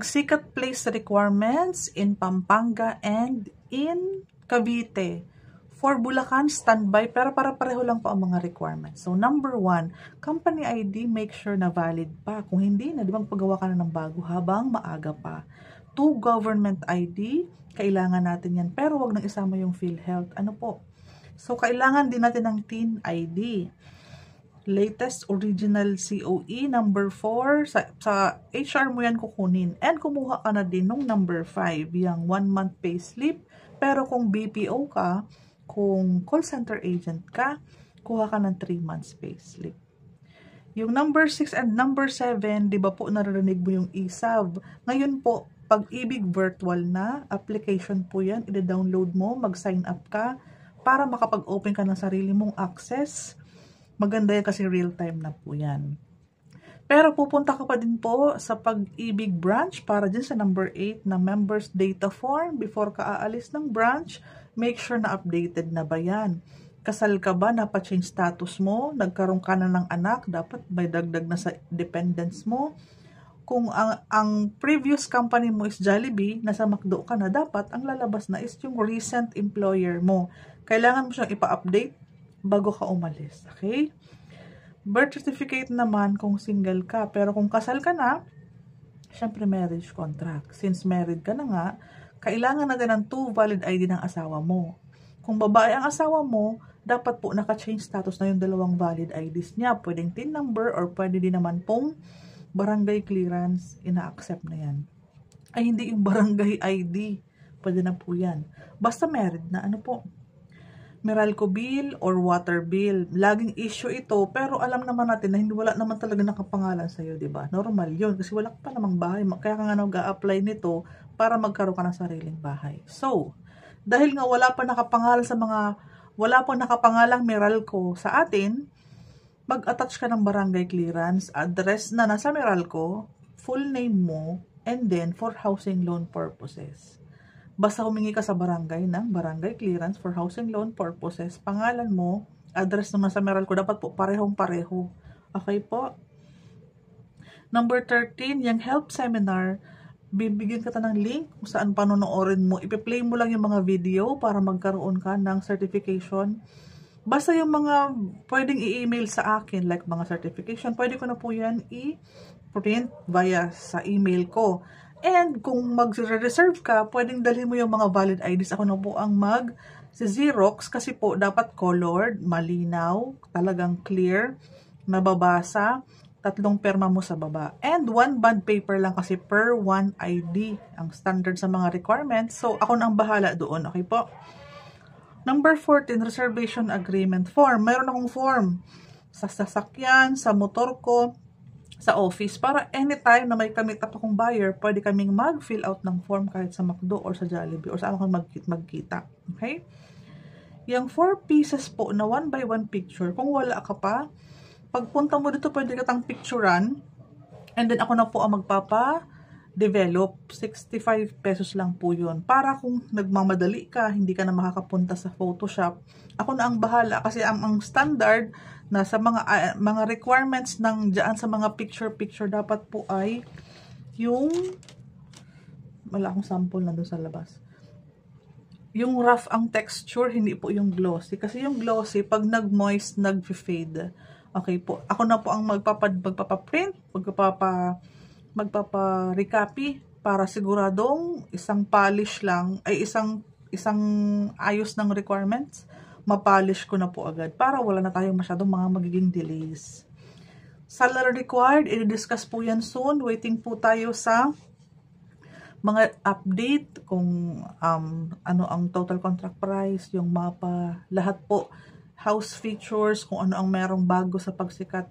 Sikat place requirements in Pampanga and in Cavite. For Bulacan, standby, pero para-pareho lang po ang mga requirements. So, number 1, company ID, make sure na valid pa. Kung hindi na, di magpagawa ka na ng bago habang maaga pa. 2, government ID, kailangan natin yan. Pero wag nang isama yung PhilHealth. Ano po? So, kailangan din natin ng TIN ID. Latest original COE, number 4, sa HR mo yan kukunin. And kumuha ka na din nung number 5, yung 1-month payslip. Pero kung BPO ka, kung call center agent ka, kuha ka ng 3 months payslip. Yung number 6 and number 7, di ba po naririnig mo yung ESAV? Ngayon po, Pag-ibig virtual na application po yan, i-download mo, mag-sign up ka, para makapag-open ka ng sarili mong access. Maganda yan kasi real-time na po yan. Pero pupunta ka pa din po sa Pag-ibig branch para din sa number 8 na members data form. Before ka aalis ng branch, make sure na updated na ba yan. Kasal ka ba? Napa-change status mo? Nagkaroon ka na ng anak? Dapat may dagdag na sa dependents mo. Kung ang previous company mo is Jollibee, nasa McDo ka na, dapat ang lalabas na is yung recent employer mo. Kailangan mo siyang ipa-update bago ka umalis. Okay? Birth certificate naman kung single ka. Pero kung kasal ka na, syempre marriage contract. Since married ka na nga, kailangan natin ng 2 valid ID ng asawa mo. Kung babae ang asawa mo, dapat po naka-change status na yung 2 valid IDs niya. Pwedeng TIN number or pwede din naman pong barangay clearance, ina-accept na yan. Ay, hindi yung barangay ID. Pwede na po yan. Basta married na, ano po, Meralco bill or water bill. Laging issue ito, pero alam naman natin na hindi wala naman talaga nakapangalan sa'yo, di ba? Normal yun, kasi wala ka pa namang bahay. Kaya ka nga nag-a-apply nito para magkaroon ka ng sariling bahay. So, dahil nga wala pa nakapangalan wala pa nakapangalang Meralco sa atin, mag-attach ka ng barangay clearance, address na nasa Meralco, full name mo, and then for housing loan purposes. Basta humingi ka sa barangay ng barangay clearance for housing loan purposes, pangalan mo, address na nasa Meralco, dapat po parehong-pareho. Okay po? Number 13, yung help seminar, bibigyan ka ng link kung saan panonoorin mo. Ipi-play mo lang yung mga video para magkaroon ka ng certification. Basta yung mga pwedeng i-email sa akin, like mga certification, pwede ko na po yan i-print via sa email ko. And kung mag-reserve ka, pwedeng dalhin mo yung mga valid IDs. Ako na po ang mag-Xerox kasi po dapat colored, malinaw, talagang clear, nababasa, 3 perma mo sa baba. And 1 bond paper lang kasi per 1 ID ang standard sa mga requirements. So, ako na ang bahala doon. Okay po? Number 14, reservation agreement form. Mayroon akong form sa sasakyan, sa motor ko, sa office. Para anytime na may kamit up akong buyer, pwede kaming mag-fill out ng form kahit sa McDo or sa Jollibee or saan ako magkita. Okay? Yung 4 pieces po na 1 by 1 picture, kung wala ka pa, pagpunta mo dito, pwede katang picturean. And then ako na po ang magpapa-develop. 65 pesos lang po yun. Para kung nagmamadali ka, hindi ka na makakapunta sa Photoshop, ako na ang bahala. Kasi ang standard na sa mga requirements ng dyan sa mga picture dapat po ay yung, wala akong sample na doon sa labas. Yung rough ang texture, hindi po yung glossy. Kasi yung glossy, pag nag-moist, nag-fade. Okay po. Ako na po ang magpapaprint, magpapa-recopy para siguradong isang polish lang, ay isang ayos ng requirements, mapolish ko na po agad para wala na tayong masyadong mga magiging delays. Salary required, i-discuss po yan soon. Waiting po tayo sa mga update kung ano ang total contract price, yung mapa, lahat po. House features, kung ano ang merong bago sa pagsikat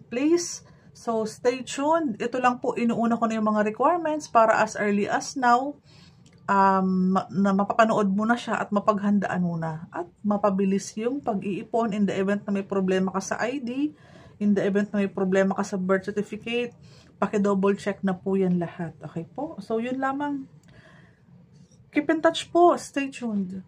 place. So, stay tuned. Ito lang po, inuuna ko na yung mga requirements para as early as now, na mapapanood mo na siya at mapaghandaan mo na. At mapabilis yung pag-iipon in the event na may problema ka sa ID, in the event na may problema ka sa birth certificate, paki-double check na po yan lahat. Okay po? So, yun lamang. Keep in touch po. Stay tuned.